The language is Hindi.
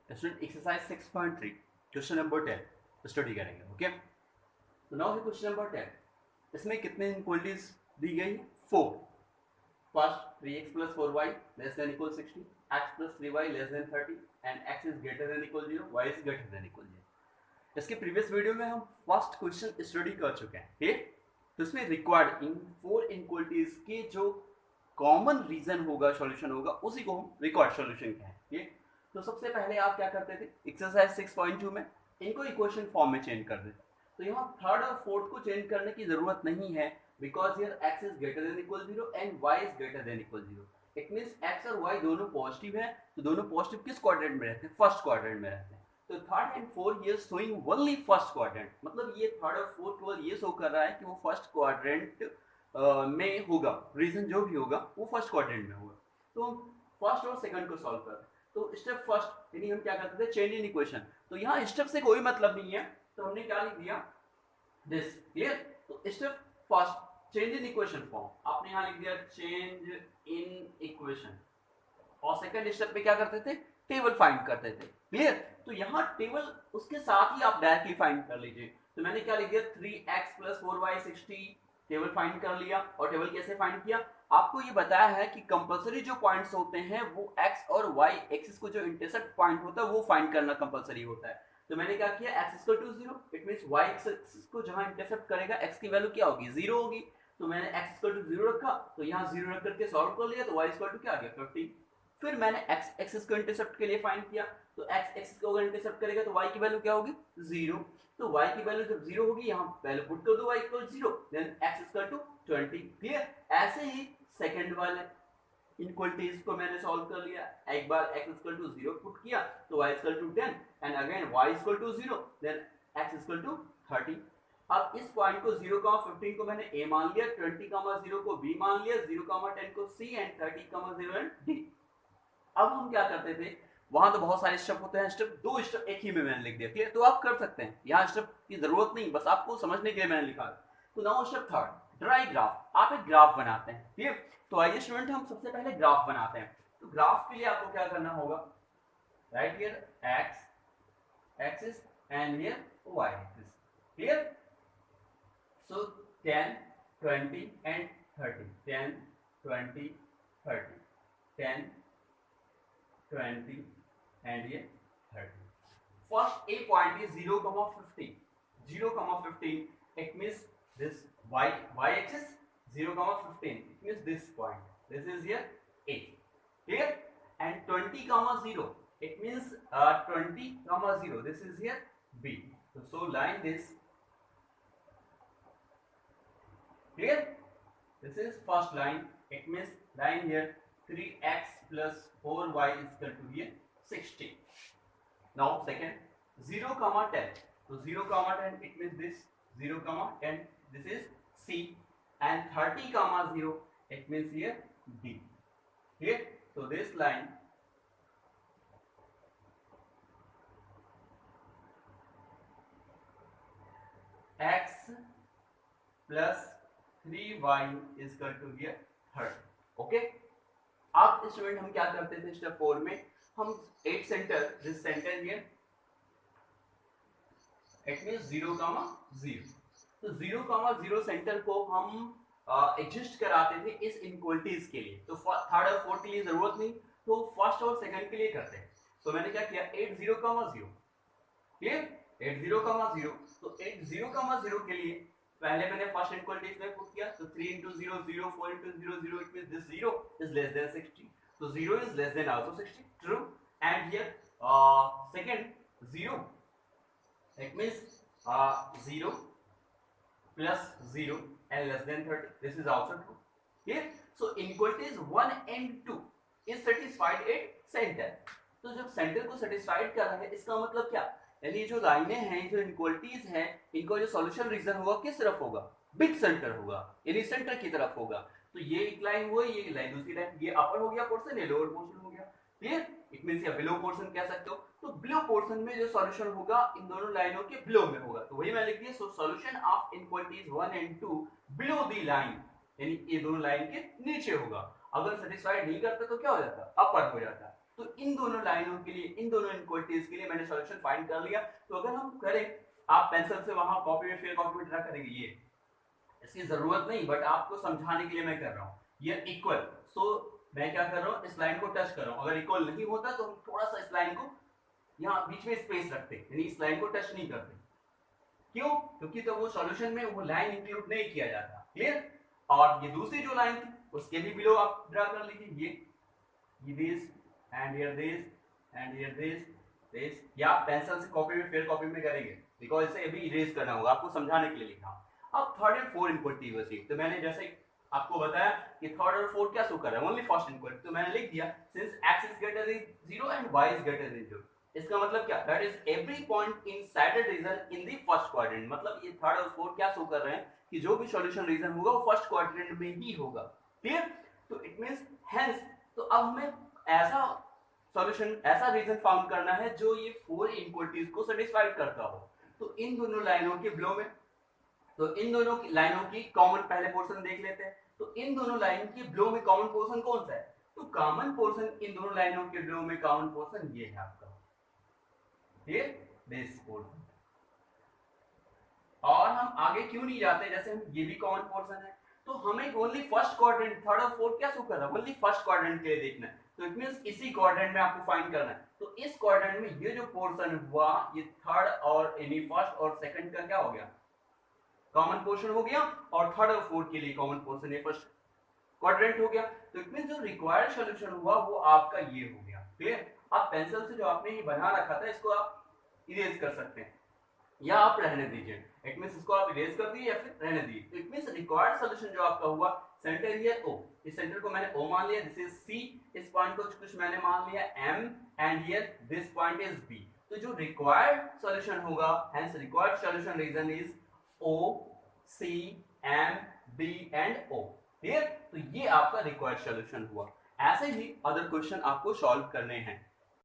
Student exercise 6.3 question number 10 study करेंगे। ओके, तो नाउ है क्वेश्चन नंबर 10। इसमें कितने इनक्वलिटीज दी गई? 4। First 3x plus 4y less than equal 60, x plus 3y less than 30 and x is greater than equal 0, y is greater than equal 0। इसके प्रीवियस वीडियो में हम फर्स्ट क्वेश्चन स्टडी कर चुके हैं, ठीक। तो इसमें रिक्वायर्ड इन 4 इनक्वलिटीज के जो कॉमन रीजन होगा, सॉल्यूशन होगा, उसी को हम रिक्वायर्ड सॉल्यूशन कहें, ठीक। तो सबसे पहले आप क्या करते थे एक्सरसाइज 6.2 में इनको इक्वेशन फॉर्म में चेंज कर देते। तो यहाँ थर्ड और फोर्थ को चेंज करने की जरूरत नहीं है, because here x is greater than equal 0 and y is greater than equal 0। It means x और y दोनों पॉजिटिव हैं, तो दोनों पॉजिटिव किस क्वाड्रेंट में रहते हैं? फर्स्ट क्वाड्रेंट में रहते हैं। तो थर्ड एंड फोर्थ ये शोइंग ओनली फर्स्ट क्वाड्रेंट, मतलब ये थर्ड और फोर्थ केवल ये शो कर रहा है कि वो फर्स्ट क्वाड्रेंट में होगा, रीजन जो भी होगा वो फर्स्ट क्वाड्रेंट में होगा। तो फर्स्ट और सेकंड को सॉल्व कर रहे हैं। तो स्टेप फर्स्ट यानी हम क्या करते थे, चेंज इन इक्वेशन। तो यहाँ स्टेप से कोई मतलब नहीं है, तो हमने क्या लिख दिया, दिस। क्लियर? तो step first change in equation form, आपने यहाँ लिख दिया चेंज इन इक्वेशन। और सेकंड स्टेप पे क्या करते थे, टेबल फाइंड करते थे। क्लियर? तो यहाँ टेबल उसके साथ ही आप डायरेक्टली फाइंड कर लीजिए। तो मैंने क्या लिख दिया, 3x plus 4y 60, table find कर लिया। और टेबल कैसे फाइंड किया, आपको ये बताया है कि कंपलसरी जो पॉइंट्स होते हैं वो x और y एक्सिस को जो इंटरसेक्ट पॉइंट होता है वो फाइंड करना कंपलसरी होता है। तो मैंने क्या किया, x equal to 0, it means y axis को जहां इंटरसेप्ट करेगा x की वैल्यू क्या होगी, 0 होगी। तो मैंने x इक्वल टू 0 रखा, तो यहाँ 0 रख करके सॉल्व कर लिया, तो y इक्वल टू क्या आ गया, 15। फिर मैंने x एक्सिस को इंटरसेप्ट के लिए फाइंड किया, तो x एक्सिस को अगर इंटरसेप्ट करेगा तो y की वैल्यू क्या होगी, 0। तो y की वैल्यू जब 0 होगी, यहाँ वैल्यू पुट कर दो y equal 0, then x equal to 20। Clear? ऐसे ही सेकंड वाले इनक्वलिटीज को मैंने सॉल्व कर लिया। एक बार x इक्वल टू 0 पुट किया तो y equal to 10 and again y equal to 0, then x equal to 30। अब इस पॉइंट को 0,15 को मैंने a मान लिया, 20,0 को b मान लिया, 0,10 को c एंड 30,0 एंड d। अब हम क्या करते थे, वहां तो बहुत सारे स्टेप होते हैं, स्टेप 2 स्टेप एक ही में मैंने लिख दिया। क्लियर? तो आप कर सकते हैं, यहाँ स्टेप की जरूरत नहीं, बस आपको समझने के लिए मैंने लिखा। तो now step third, dry graph. आप एक ग्राफ बनाते हैं। ठीक, तो आइए स्टूडेंट हम सबसे पहले ग्राफ बनाते हैं। तो ग्राफ के लिए आपको क्या करना होगा, right here x axis and here y axis. Clear? So 10 20 and 30, 10 20 30, 10 20 and ये 30. First A point is 0,15. 0,15. It means this y axis 0,15. It means this point. This is here A. Clear? And 20,0. It means 20,0. This is here B. So line this. Clear? This is first line. It means line here 3x plus 4y is equal to here 60. Now second 0,10. So 0,10 it means this 0,10. This is C and 30,0 it means here D. Here, so this line x plus 3y is equal to here 30. Okay. अब स्टूडेंट हम क्या करते थे स्टेप 4 में, हम 8 centre, this centre here it means 0,0। तो 0,0 सेंटर को हम एडजस्ट कराते थे इस इनक्वलिटीज के लिए। तो थर्ड और फोर्थ के लिए जरूरत नहीं, तो फर्स्ट और सेकंड के लिए करते हैं। तो मैंने क्या किया, 8 0,0। क्लियर? 8 0,0। तो 8 0,0 के लिए पहले मैंने फर्स्ट इनक्वलिटीज में पुट किया, तो 3 into 0 0, 4 into 0 0, it means this 0 is less than 60. So 0 is less than also 60. True. And here second 0, it means 0 plus 0 and less than 30. This is also true. Here, so inequalities 1 and 2 is satisfied at center. तो जब सेंटर को सेटिस्फाइड कर रहा है, इसका मतलब क्या, यानी जो लाइनें हैं, जो इनक्वलिटीज हैं, इनको जो सॉल्यूशन रीजन होगा किस तरफ होगा, बिग सेंटर होगा, यानी सेंटर की तरफ होगा। तो ये एक लाइन हुई, ये लाइन दूसरी लाइन, ये अपर हो गया पोर्शन, ये लोअर पोर्शन हो गया। क्लियर? इट मींस ये बिलो पोर्शन कह सकते हो। तो बिलो पोर्शन में जो सॉल्यूशन होगा इन दोनों लाइनों के बिलो में होगा, तो वही मैं लिख दिया, so solution of inequalities 1 and 2 below the line, यानी ये दोनों लाइन के नीचे होगा। अगर सेटिस्फाइड नहीं करता तो क्या हो जाता, अपर हो जाता। तो इन दोनों लाइनों के लिए, इन दोनों इनइक्वालिटीज के लिए मैंने सॉल्यूशन फाइंड कर लिया। तो अगर हम करें, आप पेंसिल से वहां कॉपी में फिर कॉपी में ड्रा करेंगे, ये इसकी जरूरत नहीं, बट आपको समझाने के लिए मैं कर रहा हूँ। ये इक्वल, सो मैं क्या कर रहा हूँ, इस लाइन को टच कर रहा हूँ। अगर इक्वल नहीं होता तो हम थोड़ा सा इस लाइन को यहाँ बीच में स्पेस रखते, यानी इस लाइन को टच नहीं करते। क्यों? क्योंकि तो वो सॉल्यूशन में वो लाइन इंक्लूड नहीं किया जाता। क्लियर? और ये दूसरी जो लाइन थी उसके भी बिलो आप ड्रा कर लीजिए, ये this and here this and here this, या पेंसिल से कॉपी में फिर कॉपी में करेंगे, बिकॉज इसे अभी इरेज करना होगा, आपको समझाने के लिए लिखा। अब थर्ड एंड फोर्थ इनइक्वालिटी बची, तो मैंने जैसे आपको बताया कि थर्ड और फोर्थ क्या शो कर रहा है, ओनली फर्स्ट इनइक्वालिटी, तो मैंने लिख दिया since x is greater than 0 and y is greater than 0। इसका मतलब क्या, that is every point in saddle region in the first quadrant. मतलब ये थर्ड और फोर्थ क्या शो कर रहे हैं कि जो भी सॉल्यूशन रीजन होगा वो फर्स्ट क्वाड्रेंट में ही होगा। क्लियर? तो इट मींस हेंस, तो अब हमें ऐसा सॉल्यूशन, ऐसा रीजन फाउंड करना है जो ये फोर इनइक्वालिटीज को सेटिस्फाई करता हो। तो इन दोनों लाइनों के बिलो में, तो इन दोनों की लाइनों की कॉमन पहले पोर्शन देख लेते हैं। तो इन दोनों लाइन के बिलो में कॉमन पोर्शन कौन सा है, तो कॉमन पोर्शन इन दोनों लाइनों के बिलो में कॉमन पोर्शन ये है आपका, ये दिस पोर्शन। और हम आगे क्यों नहीं जाते, जैसे हम ये भी कॉमन पोर्शन है, तो हमें ओनली फर्स्ट क्वाड्रेंट, थर्ड और फोर्थ क्या शो कर रहा है, ओनली फर्स्ट क्वाड्रेंट के लिए देखना है। तो इट मींस इसी क्वाड्रेंट में आपको फाइंड करना है। तो इस क्वाड्रेंट में ये जो पोर्शन हुआ, ये थर्ड और यानी फर्स्ट और सेकंड का क्या हो गया, कॉमन पोर्शन हो गया, और थर्ड और फोर्थ के लिए कॉमन पोर्शन ये फर्स्ट क्वाड्रेंट हो गया। तो इट मींस जो रिक्वायर्ड सॉल्यूशन हुआ वो आपका ये हो गया। क्लियर? आप पेंसिल से जो आपने ये बना रखा था इसको आप इरेज कर सकते हैं या आप रहने दीजिए। इट मींस इसको आप इरेज कर दीजिए या फिर रहने दीजिए। तो इट मींस रिक्वायर्ड सॉल्यूशन जो आपका हुआ, सेंटर हियर O, इस सेंटर को मैंने O मान लिया, दिस इज C, इस पॉइंट को कुछ मैंने मान लिया M, and here this point is B। तो जो रिक्वायर्ड सॉल्यूशन होगा, hence required solution region is O, C, M, B and O। Clear? तो ये आपका रिक्वायर्ड सॉल्यूशन हुआ। ऐसे ही अदर क्वेश्चन आपको सॉल्व करने हैं।